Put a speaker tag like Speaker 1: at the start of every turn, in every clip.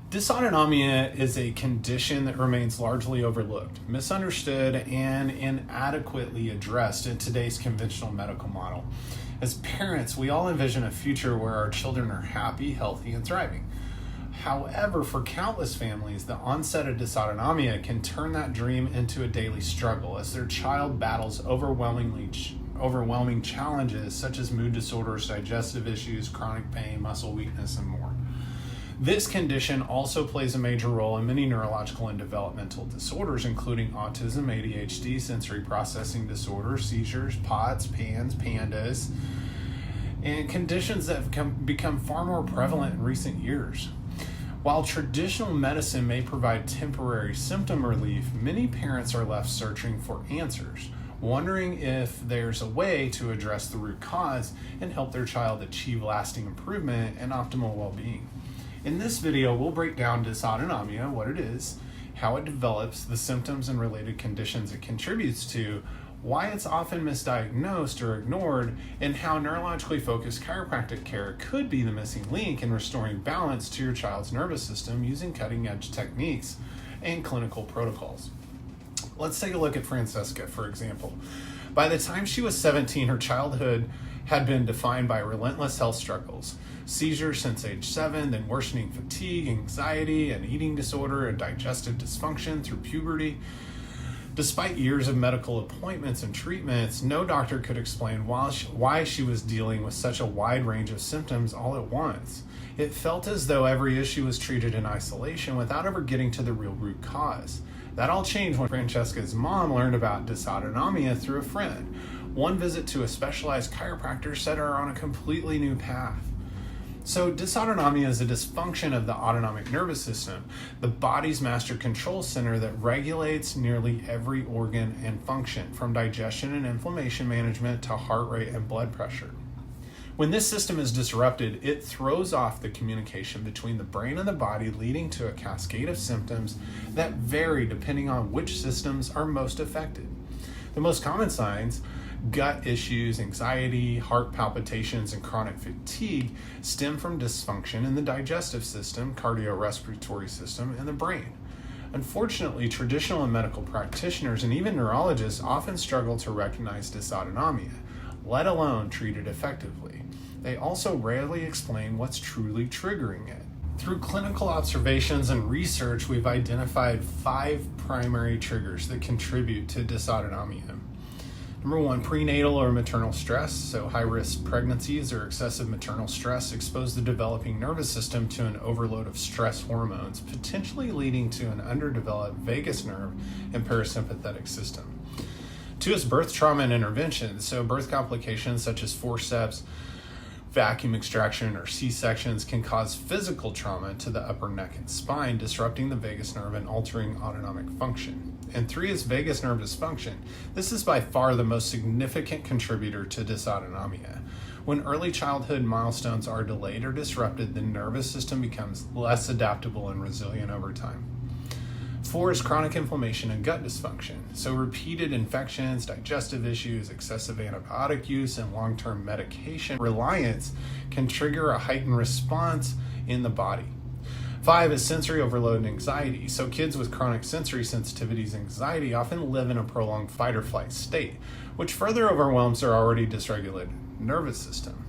Speaker 1: Dysautonomia is a condition that remains largely overlooked, misunderstood, and inadequately addressed in today's conventional medical model. As parents, we all envision a future where our children are happy, healthy, and thriving. However, for countless families, the onset of dysautonomia can turn that dream into a daily struggle as their child battles overwhelming challenges such as mood disorders, digestive issues, chronic pain, muscle weakness, and more. This condition also plays a major role in many neurological and developmental disorders, including autism, ADHD, sensory processing disorders, seizures, POTS, PANS, PANDAS, and conditions that have become far more prevalent in recent years. While traditional medicine may provide temporary symptom relief, many parents are left searching for answers, wondering if there's a way to address the root cause and help their child achieve lasting improvement and optimal well-being. In this video, we'll break down dysautonomia, what it is, how it develops, the symptoms and related conditions it contributes to, why it's often misdiagnosed or ignored, and how neurologically focused chiropractic care could be the missing link in restoring balance to your child's nervous system using cutting-edge techniques and clinical protocols. Let's take a look at Francesca, for example. By the time she was 17, her childhood had been defined by relentless health struggles. Seizures since age 7, then worsening fatigue, anxiety, and eating disorder, and digestive dysfunction through puberty. Despite years of medical appointments and treatments, no doctor could explain why she was dealing with such a wide range of symptoms all at once. It felt as though every issue was treated in isolation without ever getting to the real root cause. That all changed when Francesca's mom learned about dysautonomia through a friend. One visit to a specialized chiropractor set her on a completely new path. So dysautonomia is a dysfunction of the autonomic nervous system, the body's master control center that regulates nearly every organ and function, from digestion and inflammation management to heart rate and blood pressure. When this system is disrupted, it throws off the communication between the brain and the body, leading to a cascade of symptoms that vary depending on which systems are most affected. The most common signs, gut issues, anxiety, heart palpitations, and chronic fatigue, stem from dysfunction in the digestive system, cardiorespiratory system, and the brain. Unfortunately, traditional and medical practitioners and even neurologists often struggle to recognize dysautonomia, let alone treat it effectively. They also rarely explain what's truly triggering it. Through clinical observations and research, we've identified 5 primary triggers that contribute to dysautonomia. Number 1, prenatal or maternal stress. So high-risk pregnancies or excessive maternal stress expose the developing nervous system to an overload of stress hormones, potentially leading to an underdeveloped vagus nerve and parasympathetic system. 2 is birth trauma and intervention. So birth complications such as forceps, vacuum extraction, or C-sections can cause physical trauma to the upper neck and spine, disrupting the vagus nerve and altering autonomic function. And 3 is vagus nerve dysfunction. This is by far the most significant contributor to dysautonomia. When early childhood milestones are delayed or disrupted, the nervous system becomes less adaptable and resilient over time. 4 is chronic inflammation and gut dysfunction. So repeated infections, digestive issues, excessive antibiotic use, and long-term medication reliance can trigger a heightened response in the body. 5 is sensory overload and anxiety. So kids with chronic sensory sensitivities and anxiety often live in a prolonged fight or flight state, which further overwhelms their already dysregulated nervous system.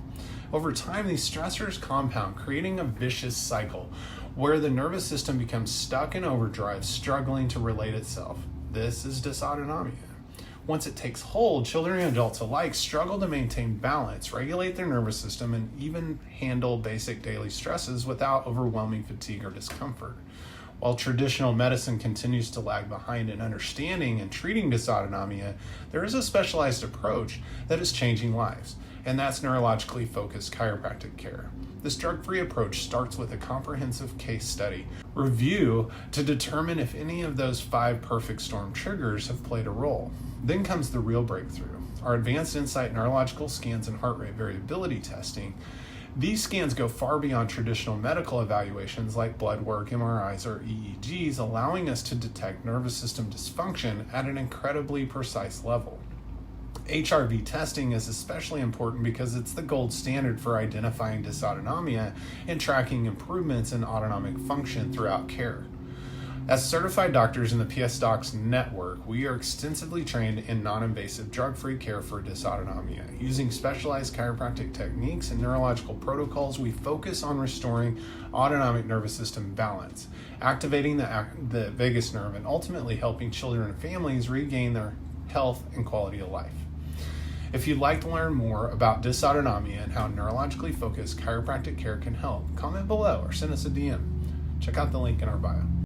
Speaker 1: Over time, these stressors compound, creating a vicious cycle where the nervous system becomes stuck in overdrive, struggling to relate itself. This is dysautonomia. Once it takes hold, children and adults alike struggle to maintain balance, regulate their nervous system, and even handle basic daily stresses without overwhelming fatigue or discomfort. While traditional medicine continues to lag behind in understanding and treating dysautonomia, there is a specialized approach that is changing lives, and that's neurologically focused chiropractic care. This drug-free approach starts with a comprehensive case study review to determine if any of those 5 perfect storm triggers have played a role. Then comes the real breakthrough, our advanced insight neurological scans and heart rate variability testing. These scans go far beyond traditional medical evaluations like blood work, MRIs, or EEGs, allowing us to detect nervous system dysfunction at an incredibly precise level. HRV testing is especially important because it's the gold standard for identifying dysautonomia and tracking improvements in autonomic function throughout care. As certified doctors in the PS Docs network, we are extensively trained in non-invasive drug-free care for dysautonomia. Using specialized chiropractic techniques and neurological protocols, we focus on restoring autonomic nervous system balance, activating the vagus nerve, and ultimately helping children and families regain their health and quality of life. If you'd like to learn more about dysautonomia and how neurologically focused chiropractic care can help, comment below or send us a DM. Check out the link in our bio.